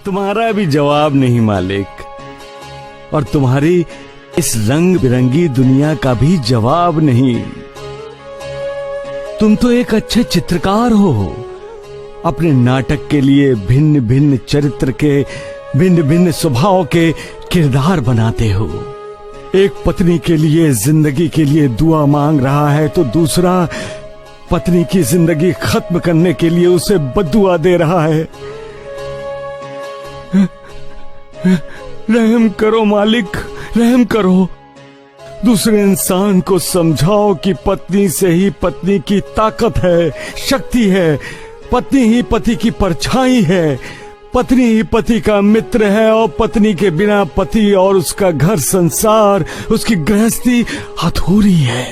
तुम्हारा भी जवाब नहीं मालिक, और तुम्हारी इस रंग बिरंगी दुनिया का भी जवाब नहीं। तुम तो एक अच्छे चित्रकार हो, अपने नाटक के लिए भिन्न भिन्न चरित्र के, भिन्न भिन्न स्वभाव के किरदार बनाते हो। एक पत्नी के लिए, जिंदगी के लिए दुआ मांग रहा है, तो दूसरा पत्नी की जिंदगी खत्म करने के लिए उसे बद्दुआ दे रहा है। रहम करो मालिक, रहम करो। दूसरे इंसान को समझाओ कि पत्नी से ही पत्नी की ताकत है, शक्ति है। पत्नी ही पति की परछाई है, पत्नी ही पति का मित्र है, और पत्नी के बिना पति और उसका घर संसार, उसकी गृहस्थी अधूरी है।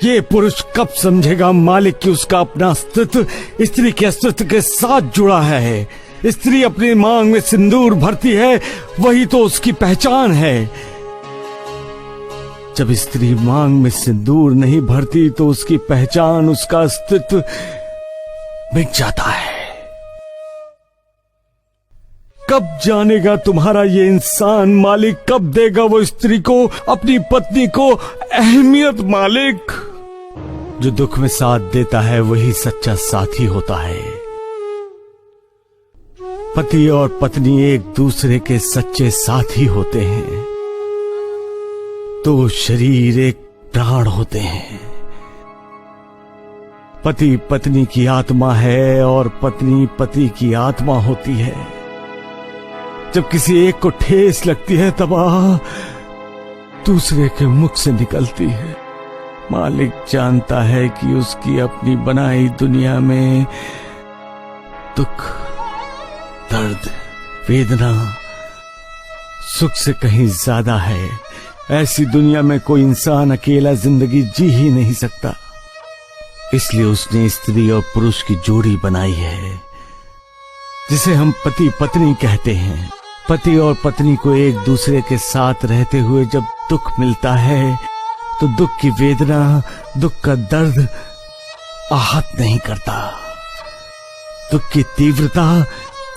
ये पुरुष कब समझेगा मालिक कि उसका अपना अस्तित्व स्त्री के अस्तित्व के साथ जुड़ा है। स्त्री अपनी मांग में सिंदूर भरती है, वही तो उसकी पहचान है। जब स्त्री मांग में सिंदूर नहीं भरती तो उसकी पहचान, उसका अस्तित्व मिट जाता है। कब जानेगा तुम्हारा ये इंसान मालिक, कब देगा वो स्त्री को, अपनी पत्नी को अहमियत मालिक। जो दुख में साथ देता है वही सच्चा साथी होता है। पति और पत्नी एक दूसरे के सच्चे साथी होते हैं, तो शरीर एक प्राण होते हैं। पति पत्नी की आत्मा है और पत्नी पति की आत्मा होती है। जब किसी एक को ठेस लगती है तब आह दूसरे के मुख से निकलती है। मालिक जानता है कि उसकी अपनी बनाई दुनिया में दुख, दर्द, वेदना सुख से कहीं ज्यादा है। ऐसी दुनिया में कोई इंसान अकेला जिंदगी जी ही नहीं सकता। इसलिए उसने स्त्री और पुरुष की जोड़ी बनाई है, जिसे हम पति पत्नी कहते हैं। पति और पत्नी को एक दूसरे के साथ रहते हुए जब दुख मिलता है तो दुख की वेदना, दुख का दर्द आहत नहीं करता। दुख की तीव्रता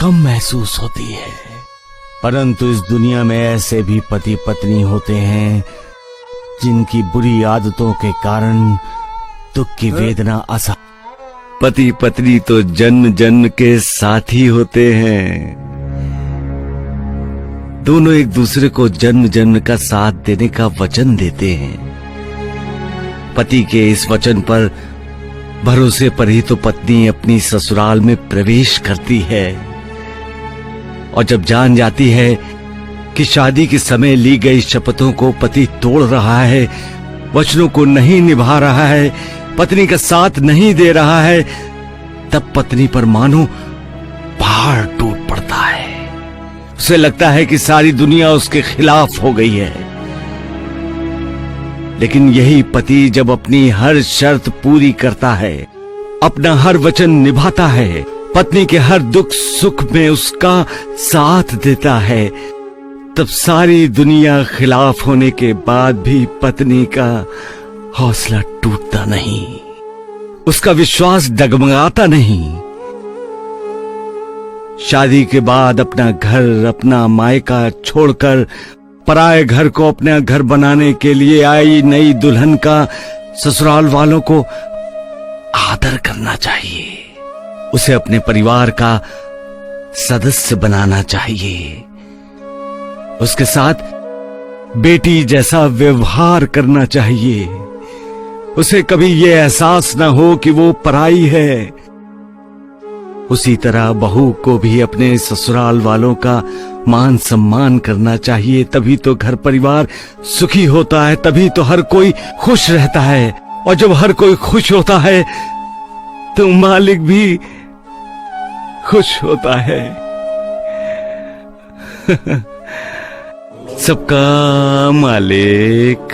कम महसूस होती है। परंतु इस दुनिया में ऐसे भी पति पत्नी होते हैं जिनकी बुरी आदतों के कारण दुख की वेदना असह। पति पत्नी तो जन्म जन्म के साथी होते हैं। दोनों एक दूसरे को जन्म जन्म का साथ देने का वचन देते हैं। पति के इस वचन पर भरोसे पर ही तो पत्नी अपनी ससुराल में प्रवेश करती है, और जब जान जाती है कि शादी के समय ली गई शपथों को पति तोड़ रहा है, वचनों को नहीं निभा रहा है, पत्नी का साथ नहीं दे रहा है, तब पत्नी पर मानो पहाड़ टूट पड़ता है। उसे लगता है कि सारी दुनिया उसके खिलाफ हो गई है। लेकिन यही पति जब अपनी हर शर्त पूरी करता है, अपना हर वचन निभाता है, पत्नी के हर दुख सुख में उसका साथ देता है, तब सारी दुनिया खिलाफ होने के बाद भी पत्नी का हौसला टूटता नहीं, उसका विश्वास डगमगाता नहीं। शादी के बाद अपना घर, अपना मायका छोड़कर पराये घर को अपना घर बनाने के लिए आई नई दुल्हन का ससुराल वालों को आदर करना चाहिए। उसे अपने परिवार का सदस्य बनाना चाहिए। उसके साथ बेटी जैसा व्यवहार करना चाहिए। उसे कभी ये एहसास ना हो कि वो पराई है। उसी तरह बहू को भी अपने ससुराल वालों का मान सम्मान करना चाहिए। तभी तो घर परिवार सुखी होता है, तभी तो हर कोई खुश रहता है। और जब हर कोई खुश होता है तो मालिक भी खुश होता है। सबका मालिक।